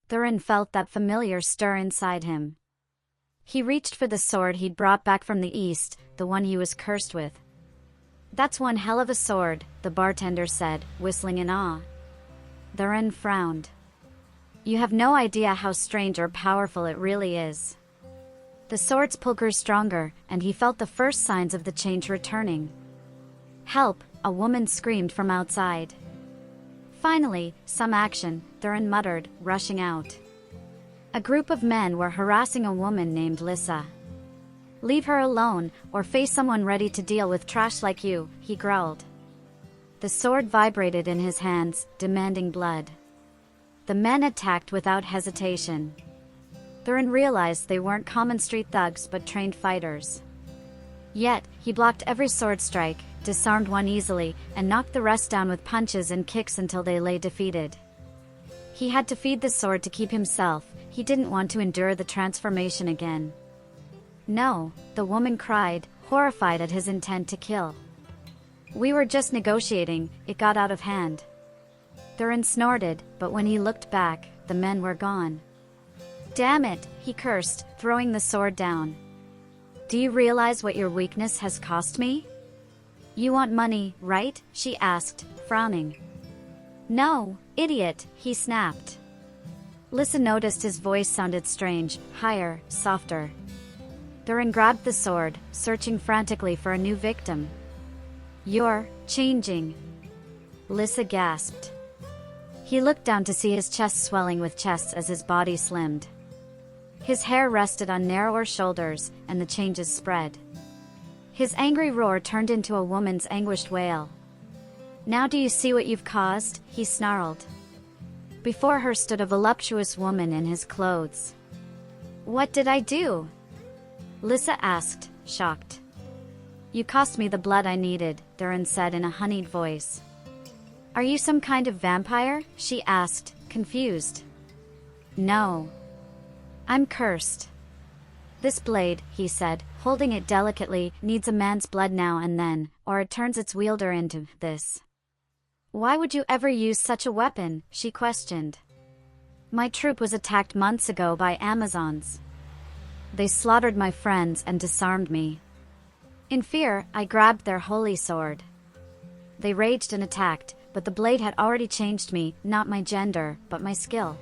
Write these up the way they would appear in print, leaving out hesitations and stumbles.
Theren felt that familiar stir inside him. He reached for the sword he'd brought back from the east, the one he was cursed with. "That's one hell of a sword," the bartender said, whistling in awe. Theren frowned. "You have no idea how strange or powerful it really is." The sword's pull grew stronger, and he felt the first signs of the change returning. "Help!" a woman screamed from outside. Finally, some action, Theren muttered, rushing out. A group of men were harassing a woman named Lyssa. "Leave her alone, or face someone ready to deal with trash like you," he growled. The sword vibrated in his hands, demanding blood. The men attacked without hesitation. Theren realized they weren't common street thugs but trained fighters. Yet, he blocked every sword strike, disarmed one easily, and knocked the rest down with punches and kicks until they lay defeated. He had to feed the sword to keep himself. He didn't want to endure the transformation again. "No," the woman cried, horrified at his intent to kill. "We were just negotiating, it got out of hand." Theren snorted, but when he looked back, the men were gone. "Damn it," he cursed, throwing the sword down. "Do you realize what your weakness has cost me?" "You want money, right?" she asked, frowning. "No, idiot," he snapped. Lyssa noticed his voice sounded strange, higher, softer. Theren grabbed the sword, searching frantically for a new victim. "You're changing," Lyssa gasped. He looked down to see his chest swelling with chests as his body slimmed. His hair rested on narrower shoulders, and the changes spread. His angry roar turned into a woman's anguished wail. "Now do you see what you've caused?" he snarled. Before her stood a voluptuous woman in his clothes. "What did I do?" Lyssa asked, shocked. "You cost me the blood I needed," Theren said in a honeyed voice. "Are you some kind of vampire?" she asked, confused. "No. I'm cursed." "This blade," he said, holding it delicately, "needs a man's blood now and then, or it turns its wielder into this." "Why would you ever use such a weapon?" she questioned. "My troop was attacked months ago by Amazons. They slaughtered my friends and disarmed me. In fear, I grabbed their holy sword. They raged and attacked, but the blade had already changed me, not my gender, but my skill.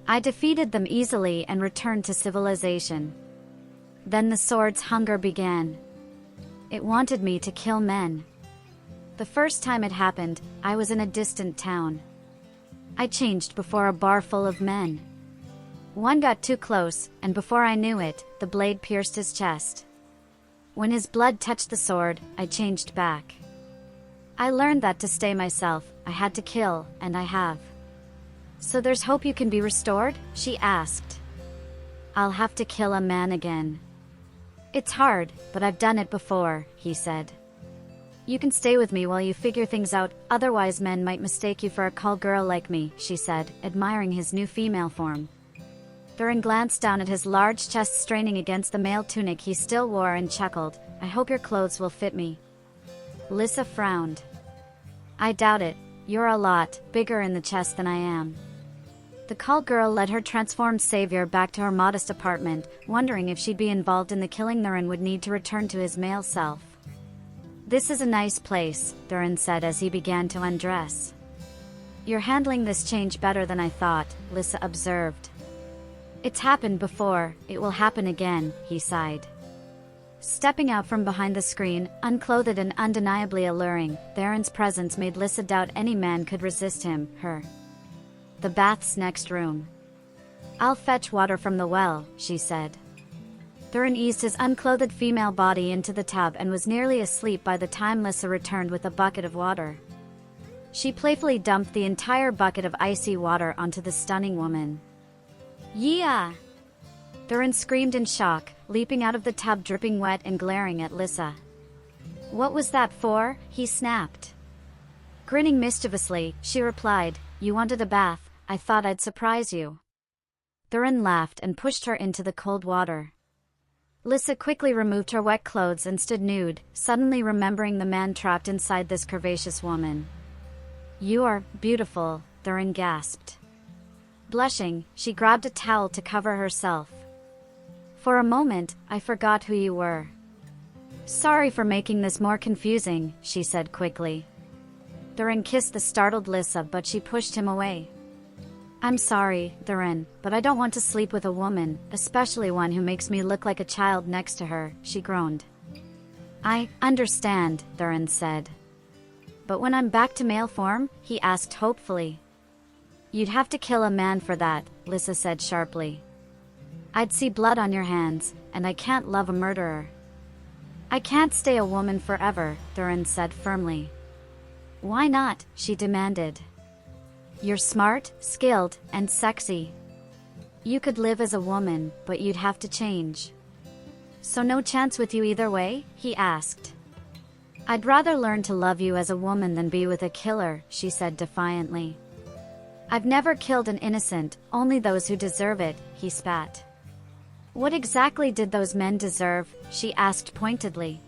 I defeated them easily and returned to civilization. Then the sword's hunger began. It wanted me to kill men. The first time it happened, I was in a distant town. I changed before a bar full of men. One got too close, and before I knew it, the blade pierced his chest. When his blood touched the sword, I changed back. I learned that to stay myself, I had to kill, and I have." "So there's hope you can be restored?" she asked. "I'll have to kill a man again. It's hard, but I've done it before," he said. "You can stay with me while you figure things out, otherwise men might mistake you for a call girl like me," she said, admiring his new female form. Theren glanced down at his large chest straining against the male tunic he still wore and chuckled. "I hope your clothes will fit me." Lyssa frowned. "I doubt it. You're a lot bigger in the chest than I am." The call girl led her transformed savior back to her modest apartment, wondering if she'd be involved in the killing Theren would need to return to his male self. "This is a nice place," Theren said as he began to undress. "You're handling this change better than I thought," Lyssa observed. "It's happened before, it will happen again," he sighed. Stepping out from behind the screen, unclothed and undeniably alluring, Theren's presence made Lyssa doubt any man could resist him, her. "The bath's next room. I'll fetch water from the well," she said. Theren eased his unclothed female body into the tub and was nearly asleep by the time Lyssa returned with a bucket of water. She playfully dumped the entire bucket of icy water onto the stunning woman. "Yeah!" Theren screamed in shock, leaping out of the tub dripping wet and glaring at Lyssa. "What was that for?" he snapped. Grinning mischievously, she replied, "You wanted a bath, I thought I'd surprise you." Theren laughed and pushed her into the cold water. Lyssa quickly removed her wet clothes and stood nude, suddenly remembering the man trapped inside this curvaceous woman. "You are beautiful," Theren gasped. Blushing, she grabbed a towel to cover herself. For a moment, I forgot who you were. Sorry for making this more confusing, she said quickly. Theren kissed the startled Lyssa, but she pushed him away. I'm sorry, Theren, but I don't want to sleep with a woman, especially one who makes me look like a child next to her, she groaned. I understand, Theren said. But when I'm back to male form? He asked hopefully. You'd have to kill a man for that, Lyssa said sharply. I'd see blood on your hands, and I can't love a murderer. I can't stay a woman forever, Theren said firmly. Why not? She demanded. You're smart, skilled, and sexy. You could live as a woman, but you'd have to change. So no chance with you either way? He asked. I'd rather learn to love you as a woman than be with a killer, she said defiantly. I've never killed an innocent, only those who deserve it, he spat. What exactly did those men deserve? She asked pointedly.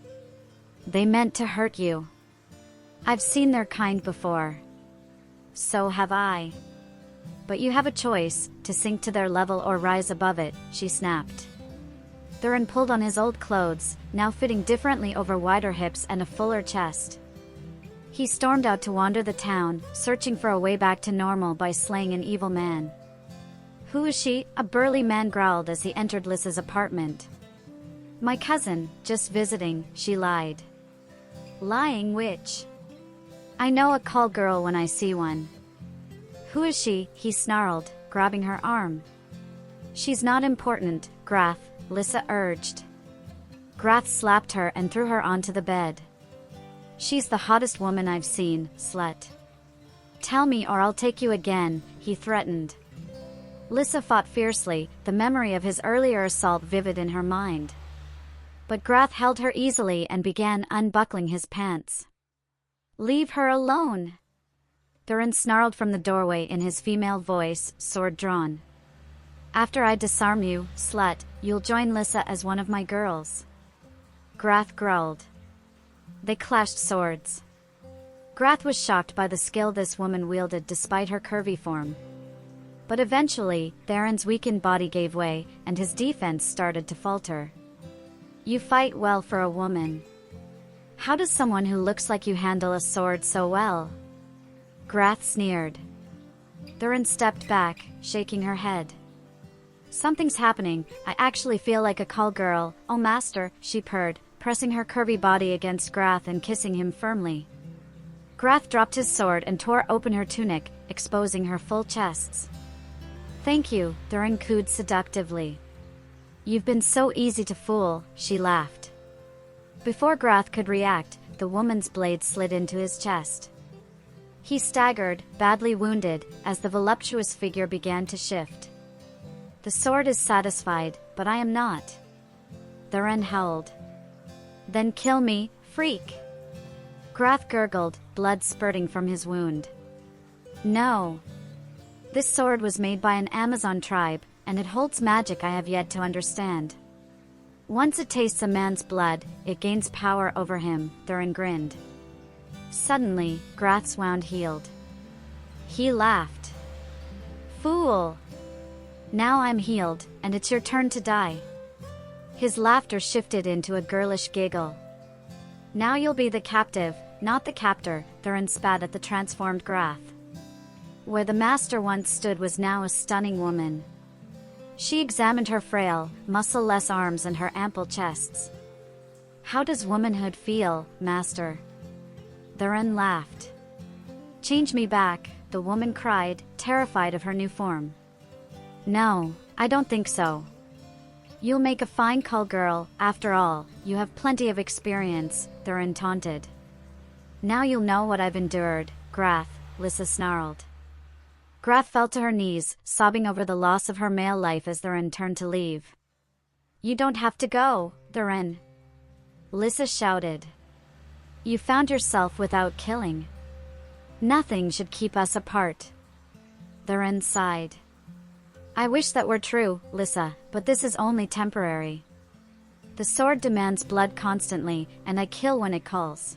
They meant to hurt you. I've seen their kind before. So have I. But you have a choice, to sink to their level or rise above it, she snapped. Theren pulled on his old clothes, now fitting differently over wider hips and a fuller chest. He stormed out to wander the town, searching for a way back to normal by slaying an evil man. Who is she? A burly man growled as he entered Lyssa's apartment. My cousin, just visiting, she lied. Lying witch. I know a call girl when I see one. Who is she? He snarled, grabbing her arm. She's not important, Grath, Lyssa urged. Grath slapped her and threw her onto the bed. She's the hottest woman I've seen, slut. Tell me or I'll take you again, he threatened. Lyssa fought fiercely, the memory of his earlier assault vivid in her mind. But Grath held her easily and began unbuckling his pants. Leave her alone! Theren snarled from the doorway in his female voice, sword drawn. After I disarm you, slut, you'll join Lyssa as one of my girls. Grath growled. They clashed swords. Grath was shocked by the skill this woman wielded despite her curvy form. But eventually, Theren's weakened body gave way, and his defense started to falter. You fight well for a woman. How does someone who looks like you handle a sword so well? Grath sneered. Theren stepped back, shaking her head. Something's happening, I actually feel like a call girl. Oh master, she purred, pressing her curvy body against Grath and kissing him firmly. Grath dropped his sword and tore open her tunic, exposing her full chests. Thank you, Theren cooed seductively. You've been so easy to fool, she laughed. Before Grath could react, the woman's blade slid into his chest. He staggered, badly wounded, as the voluptuous figure began to shift. The sword is satisfied, but I am not. Theren howled. Then kill me, freak! Grath gurgled, blood spurting from his wound. No. This sword was made by an Amazon tribe, and it holds magic I have yet to understand. Once it tastes a man's blood, it gains power over him, Theren grinned. Suddenly, Grath's wound healed. He laughed. Fool! Now I'm healed, and it's your turn to die. His laughter shifted into a girlish giggle. Now you'll be the captive, not the captor, Theren spat at the transformed Grath. Where the master once stood was now a stunning woman. She examined her frail, muscle-less arms and her ample chests. How does womanhood feel, master? Theren laughed. Change me back, the woman cried, terrified of her new form. No, I don't think so. You'll make a fine call girl, after all, you have plenty of experience, Theren taunted. Now you'll know what I've endured, Grath, Lyssa snarled. Grath fell to her knees, sobbing over the loss of her male life as Theren turned to leave. You don't have to go, Theren. Lyssa shouted. You found yourself without killing. Nothing should keep us apart. Theren sighed. I wish that were true, Lyssa, but this is only temporary. The sword demands blood constantly, and I kill when it calls.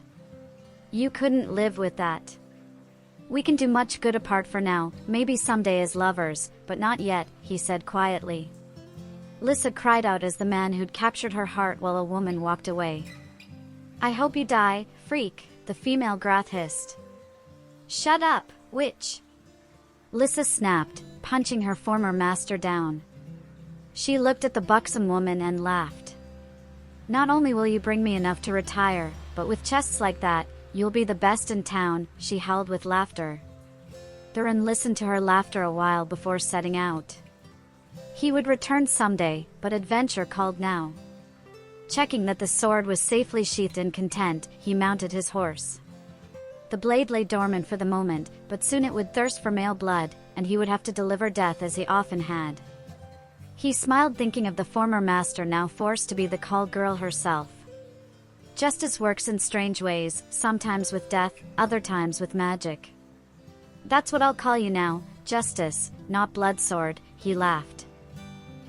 You couldn't live with that. We can do much good apart for now, maybe someday as lovers, but not yet, he said quietly. Lyssa cried out as the man who'd captured her heart while a woman walked away. I hope you die, freak, the female Grath hissed. Shut up, witch! Lyssa snapped, punching her former master down. She looked at the buxom woman and laughed. Not only will you bring me enough to retire, but with chests like that, you'll be the best in town, she howled with laughter. Theren listened to her laughter a while before setting out. He would return someday, but adventure called now. Checking that the sword was safely sheathed in content, he mounted his horse. The blade lay dormant for the moment, but soon it would thirst for male blood, and he would have to deliver death as he often had. He smiled thinking of the former master now forced to be the call girl herself. Justice works in strange ways, sometimes with death, other times with magic. That's what I'll call you now, Justice, not Bloodsword, he laughed.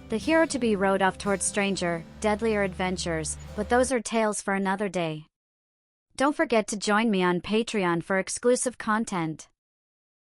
The hero-to-be rode off toward stranger, deadlier adventures, but those are tales for another day. Don't forget to join me on Patreon for exclusive content.